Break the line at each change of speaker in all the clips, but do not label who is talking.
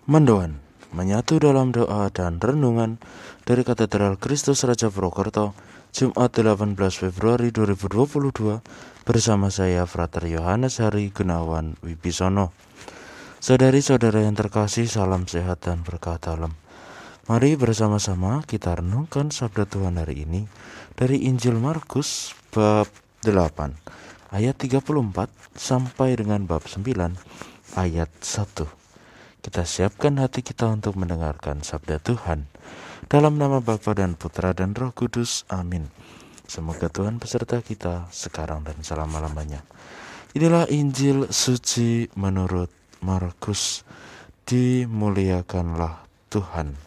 Mendoan menyatu dalam doa dan renungan dari Katedral Kristus Raja Purwokerto, Jumat 18 Februari 2022 bersama saya Frater Yohanes Hari Gunawan Wibisono. Saudari-saudara yang terkasih, salam sehat dan berkah dalam. Mari bersama-sama kita renungkan sabda Tuhan hari ini dari Injil Markus bab 8 ayat 34 sampai dengan bab 9 ayat 1. Kita siapkan hati kita untuk mendengarkan sabda Tuhan. Dalam nama Bapa dan Putra dan Roh Kudus, amin. Semoga Tuhan beserta kita sekarang dan selama-lamanya. Inilah Injil suci menurut Markus. Dimuliakanlah Tuhan.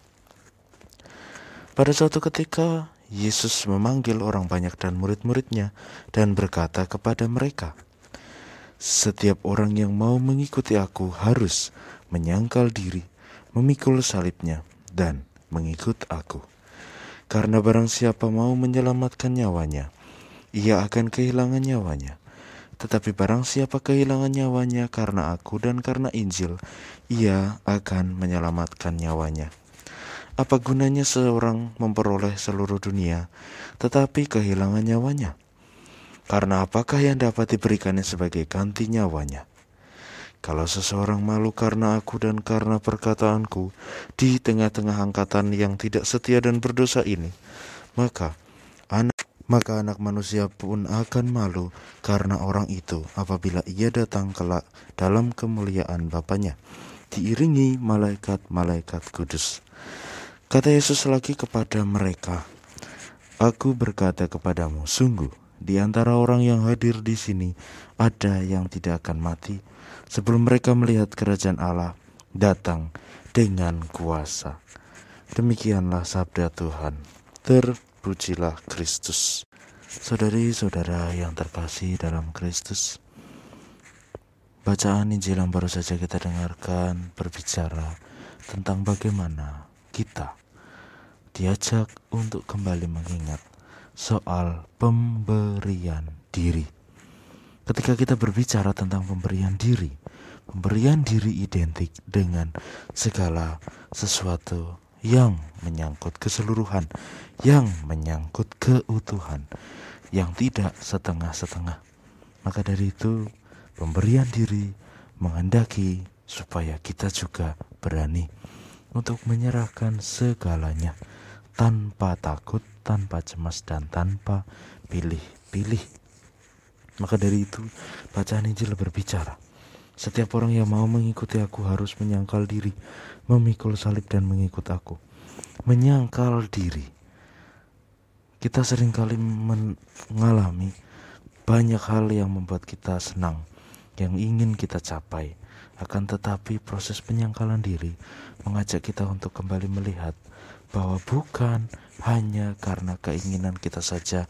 Pada suatu ketika, Yesus memanggil orang banyak dan murid-muridnya dan berkata kepada mereka, "Setiap orang yang mau mengikuti aku harus menyangkal diri, memikul salibnya, dan mengikut aku. Karena barang siapa mau menyelamatkan nyawanya, ia akan kehilangan nyawanya. Tetapi barang siapa kehilangan nyawanya karena aku dan karena Injil, ia akan menyelamatkan nyawanya. Apa gunanya seorang memperoleh seluruh dunia, tetapi kehilangan nyawanya? Karena apakah yang dapat diberikannya sebagai ganti nyawanya? Kalau seseorang malu karena aku dan karena perkataanku di tengah-tengah angkatan yang tidak setia dan berdosa ini, maka anak manusia pun akan malu karena orang itu apabila ia datang kelak dalam kemuliaan Bapanya, diiringi malaikat-malaikat kudus." Kata Yesus lagi kepada mereka, "Aku berkata kepadamu, sungguh di antara orang yang hadir di sini ada yang tidak akan mati sebelum mereka melihat kerajaan Allah datang dengan kuasa." Demikianlah sabda Tuhan. Terpujilah Kristus. Saudari-saudara yang terkasih dalam Kristus, bacaan Injil yang baru saja kita dengarkan berbicara tentang bagaimana kita diajak untuk kembali mengingat soal pemberian diri. Ketika kita berbicara tentang pemberian diri identik dengan segala sesuatu yang menyangkut keseluruhan, yang menyangkut keutuhan, yang tidak setengah-setengah. Maka dari itu, pemberian diri menghendaki supaya kita juga berani untuk menyerahkan segalanya tanpa takut, tanpa cemas, dan tanpa pilih-pilih. Maka dari itu, bacaan Injil berbicara, setiap orang yang mau mengikuti aku harus menyangkal diri, memikul salib dan mengikut aku. Menyangkal diri. Kita seringkali mengalami banyak hal yang membuat kita senang, yang ingin kita capai. Akan tetapi proses penyangkalan diri mengajak kita untuk kembali melihat bahwa bukan hanya karena keinginan kita saja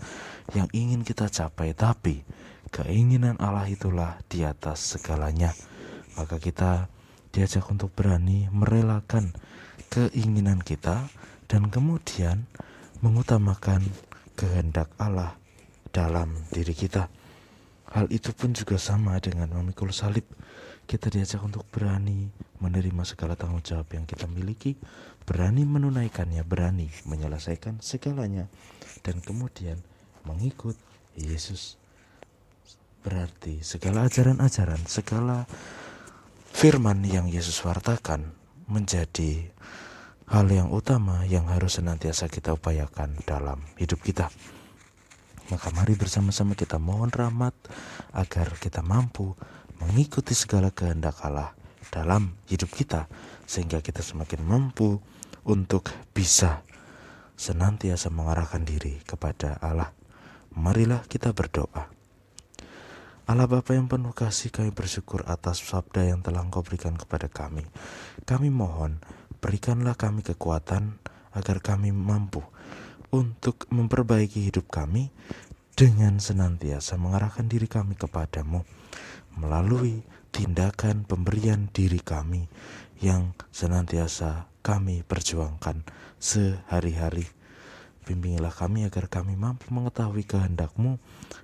yang ingin kita capai, tapi keinginan Allah itulah di atas segalanya. Maka kita diajak untuk berani merelakan keinginan kita dan kemudian mengutamakan kehendak Allah dalam diri kita. Hal itu pun juga sama dengan memikul salib. Kita diajak untuk berani menerima segala tanggung jawab yang kita miliki, berani menunaikannya, berani menyelesaikan segalanya, dan kemudian mengikut Yesus. Berarti segala ajaran-ajaran, segala firman yang Yesus wartakan menjadi hal yang utama yang harus senantiasa kita upayakan dalam hidup kita. Maka mari bersama-sama kita mohon rahmat agar kita mampu mengikuti segala kehendak Allah dalam hidup kita, sehingga kita semakin mampu untuk bisa senantiasa mengarahkan diri kepada Allah. Marilah kita berdoa. Allah Bapa yang penuh kasih, kami bersyukur atas sabda yang telah Engkau berikan kepada kami. Kami mohon, berikanlah kami kekuatan agar kami mampu untuk memperbaiki hidup kami dengan senantiasa mengarahkan diri kami kepadamu melalui tindakan pemberian diri kami yang senantiasa kami perjuangkan sehari-hari. Bimbinglah kami agar kami mampu mengetahui kehendak-Mu,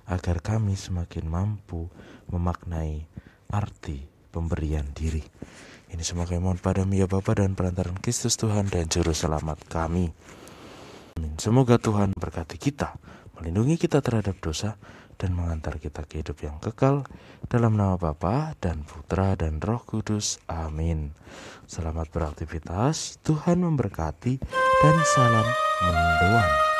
agar kami semakin mampu memaknai arti pemberian diri. Ini semua kami mohon padamu ya Bapa dan perantaraan Kristus Tuhan dan Juru Selamat kami. Amin. Semoga Tuhan berkati kita, melindungi kita terhadap dosa, dan mengantar kita ke hidup yang kekal. Dalam nama Bapa dan Putra dan Roh Kudus. Amin. Selamat beraktivitas, Tuhan memberkati, dan salam mendoan.